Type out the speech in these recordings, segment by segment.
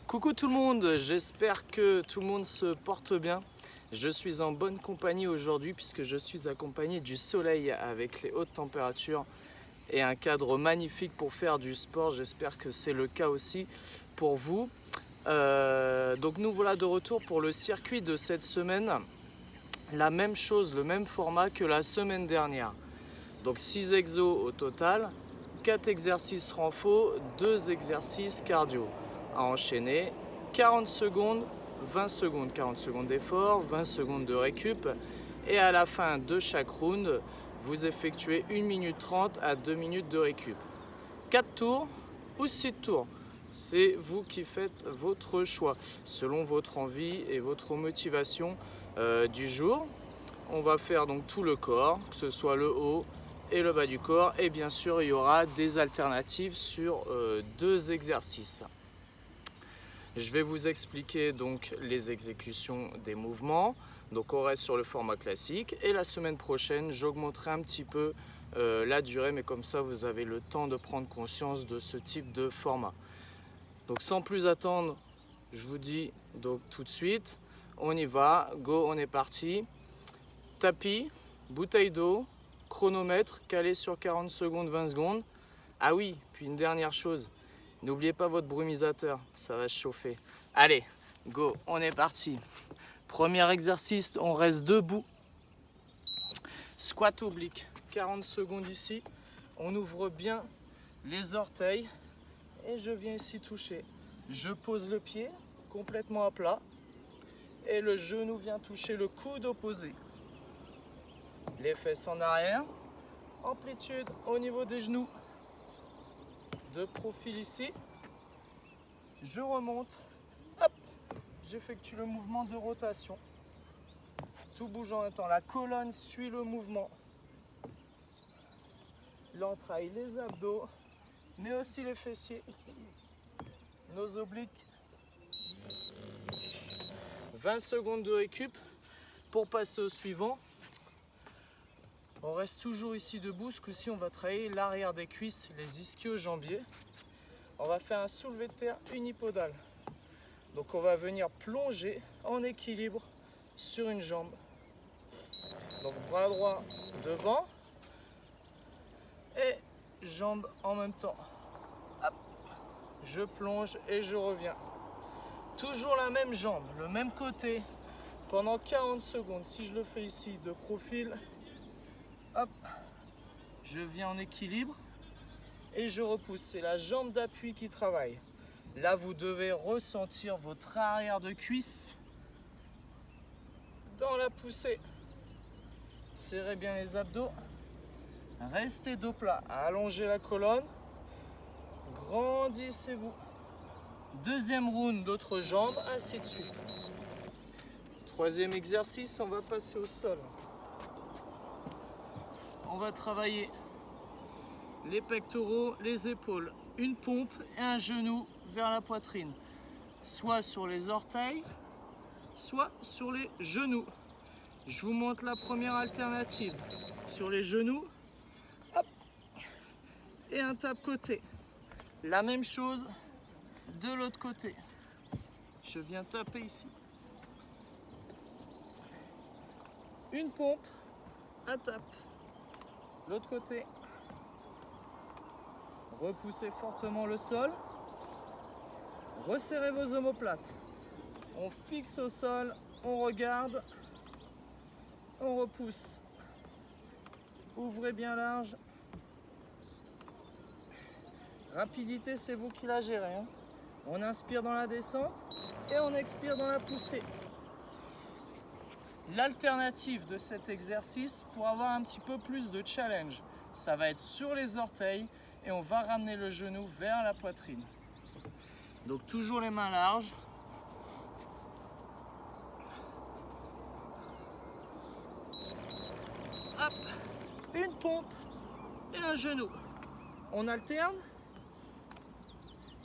Coucou tout le monde, j'espère que tout le monde se porte bien. Je suis en bonne compagnie aujourd'hui puisque je suis accompagné du soleil avec les hautes températures et un cadre magnifique pour faire du sport. J'espère que c'est le cas aussi pour vous. Donc nous voilà de retour pour le circuit de cette semaine. La même chose, le même format que la semaine dernière. Donc 6 exos au total, 4 exercices renfo, 2 exercices cardio. À enchaîner 40 secondes, 20 secondes, 40 secondes d'effort, 20 secondes de récup. Et à la fin de chaque round, vous effectuez 1 minute 30 à 2 minutes de récup. 4 tours ou 6 tours. C'est vous qui faites votre choix, selon votre envie et votre motivation du jour. On va faire donc tout le corps, que ce soit le haut et le bas du corps. Et bien sûr, il y aura des alternatives sur 2 exercices. Je vais vous expliquer donc les exécutions des mouvements. Donc on reste sur le format classique. Et la semaine prochaine, j'augmenterai un petit peu la durée. Mais comme ça, vous avez le temps de prendre conscience de ce type de format. Donc sans plus attendre, je vous dis donc tout de suite, on y va, go, on est parti. Tapis, bouteille d'eau, chronomètre calé sur 40 secondes, 20 secondes. Ah oui, puis une dernière chose, n'oubliez pas votre brumisateur, ça va chauffer. Allez, go, on est parti. Premier exercice, on reste debout. Squat oblique, 40 secondes ici. On ouvre bien les orteils et je viens ici toucher. Je pose le pied complètement à plat et le genou vient toucher le coude opposé. Les fesses en arrière, amplitude au niveau des genoux, de profil ici, je remonte, hop, j'effectue le mouvement de rotation, tout bouge en même temps, la colonne suit le mouvement, l'entraille, les abdos, mais aussi les fessiers, nos obliques, 20 secondes de récup pour passer au suivant. On reste toujours ici debout, ce coup-ci on va travailler l'arrière des cuisses, les ischio-jambiers. On va faire un soulevé de terre unipodal. Donc on va venir plonger en équilibre sur une jambe. Donc bras droit devant et jambe en même temps. Hop. Je plonge et je reviens. Toujours la même jambe, le même côté pendant 40 secondes. Si je le fais ici de profil, hop, je viens en équilibre et je repousse. C'est la jambe d'appui qui travaille. Là, vous devez ressentir votre arrière de cuisse dans la poussée. Serrez bien les abdos. Restez dos plat. Allongez la colonne. Grandissez-vous. Deuxième round, l'autre jambe, ainsi de suite. Troisième exercice, on va passer au sol. On va travailler les pectoraux, les épaules, une pompe et un genou vers la poitrine. Soit sur les orteils, soit sur les genoux. Je vous montre la première alternative. Sur les genoux, hop, et un tape côté. La même chose de l'autre côté. Je viens taper ici. Une pompe, un tape. L'autre côté. Repoussez fortement le sol. Resserrez vos omoplates. On fixe au sol, on regarde, on repousse. Ouvrez bien large. Rapidité, c'est vous qui la gérez. Hein. On inspire dans la descente et on expire dans la poussée. L'alternative de cet exercice pour avoir un petit peu plus de challenge, ça va être sur les orteils et on va ramener le genou vers la poitrine. Donc toujours les mains larges. Hop, une pompe et un genou. On alterne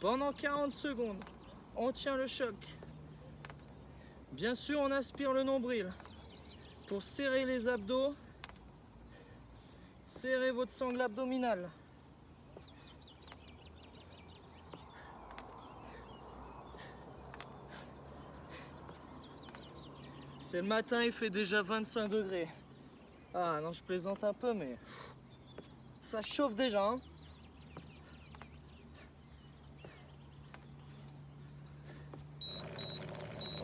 pendant 40 secondes. On tient le choc. Bien sûr, on aspire le nombril pour serrer les abdos. Serrez votre sangle abdominale. C'est le matin, il fait déjà 25 degrés. Ah non, je plaisante un peu, mais ça chauffe déjà, hein.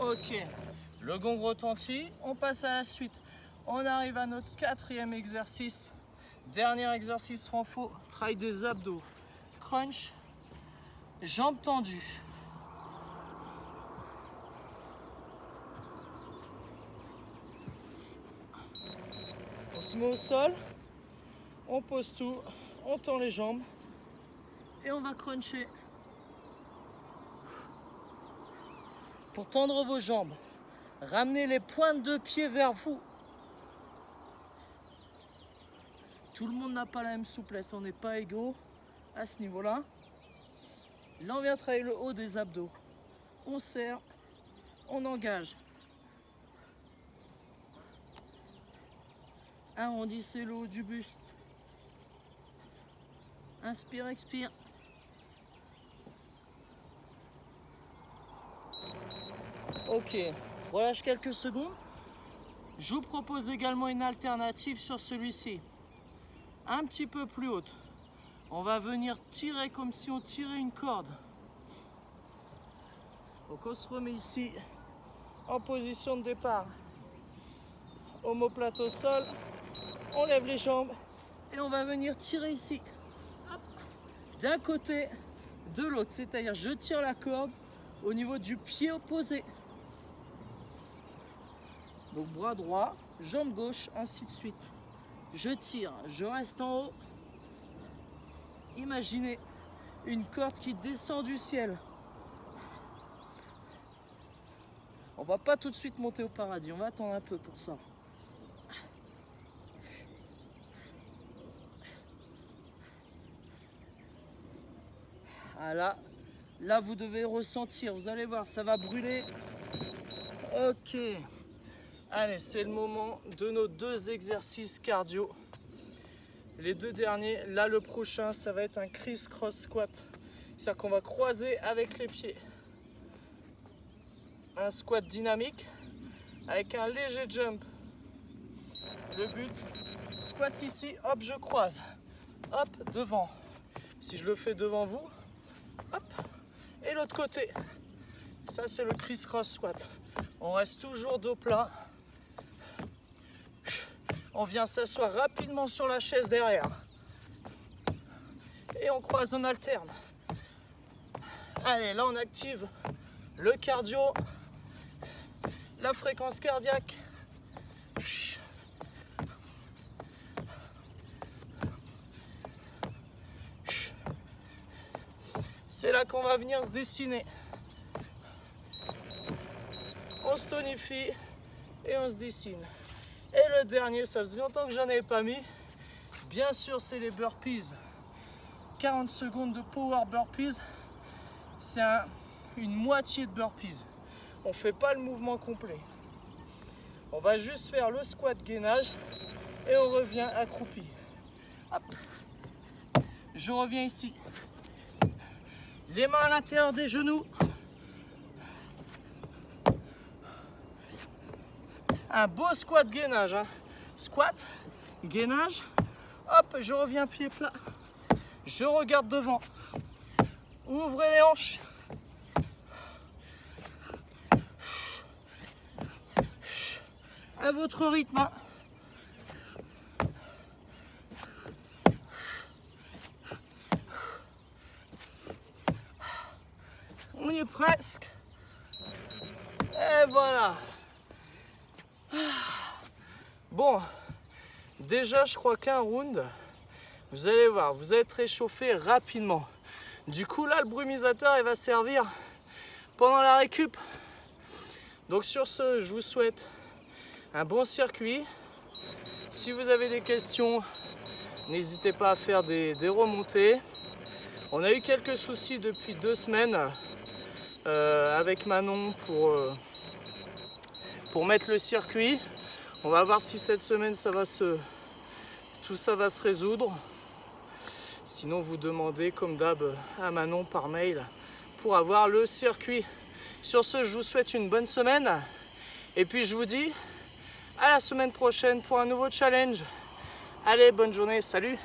Ok, le gong retentit, on passe à la suite. On arrive à notre 4e exercice. Dernier exercice renfort, travail des abdos. Crunch, jambes tendues. On se met au sol, on pose tout, on tend les jambes et on va cruncher. Pour tendre vos jambes, ramenez les pointes de pied vers vous. Tout le monde n'a pas la même souplesse, on n'est pas égaux à ce niveau-là. Là, on vient travailler le haut des abdos. On serre, on engage. Arrondissez le haut du buste. Inspire, expire. Ok, relâche quelques secondes. Je vous propose également une alternative sur celui-ci. Un petit peu plus haute. On va venir tirer comme si on tirait une corde. Donc on se remet ici en position de départ. Omoplate au sol. On lève les jambes et on va venir tirer ici. D'un côté, de l'autre. C'est-à-dire je tire la corde au niveau du pied opposé. Donc bras droit, jambe gauche, ainsi de suite. Je tire, je reste en haut. Imaginez une corde qui descend du ciel. On va pas tout de suite monter au paradis, on va attendre un peu pour ça. Ah là vous devez ressentir, vous allez voir, ça va brûler. Ok. Allez, c'est le moment de nos 2 exercices cardio. Les 2 derniers, là le prochain, ça va être un criss-cross squat. C'est-à-dire qu'on va croiser avec les pieds. Un squat dynamique avec un léger jump. Le but, squat ici, hop, je croise. Hop, devant. Si je le fais devant vous, hop, et l'autre côté. Ça, c'est le criss-cross squat. On reste toujours dos plat. On vient s'asseoir rapidement sur la chaise derrière. Et on croise, on alterne. Allez, là on active le cardio, la fréquence cardiaque. C'est là qu'on va venir se dessiner. On se tonifie et on se dessine. Et le dernier, ça faisait longtemps que j'en avais pas mis. Bien sûr, c'est les burpees. 40 secondes de power burpees. C'est une moitié de burpees. On ne fait pas le mouvement complet. On va juste faire le squat gainage et on revient accroupi. Hop. Je reviens ici. Les mains à l'intérieur des genoux. Un beau squat gainage. Hein. Squat, gainage. Hop, je reviens pied plat. Je regarde devant. Ouvrez les hanches. À votre rythme. Hein. On y est presque. Et voilà. Bon, déjà je crois qu'un round, vous allez voir, vous êtes réchauffé rapidement. Du coup là, le brumisateur, il va servir pendant la récup. Donc sur ce, je vous souhaite un bon circuit. Si vous avez des questions, n'hésitez pas à faire des remontées. On a eu quelques soucis depuis 2 semaines avec Manon pour mettre le circuit. On va voir si cette semaine tout ça va se résoudre. Sinon vous demandez comme d'hab à Manon par mail pour avoir le circuit. Sur ce, je vous souhaite une bonne semaine Et puis je vous dis à la semaine prochaine pour un nouveau challenge. Allez, bonne journée, salut!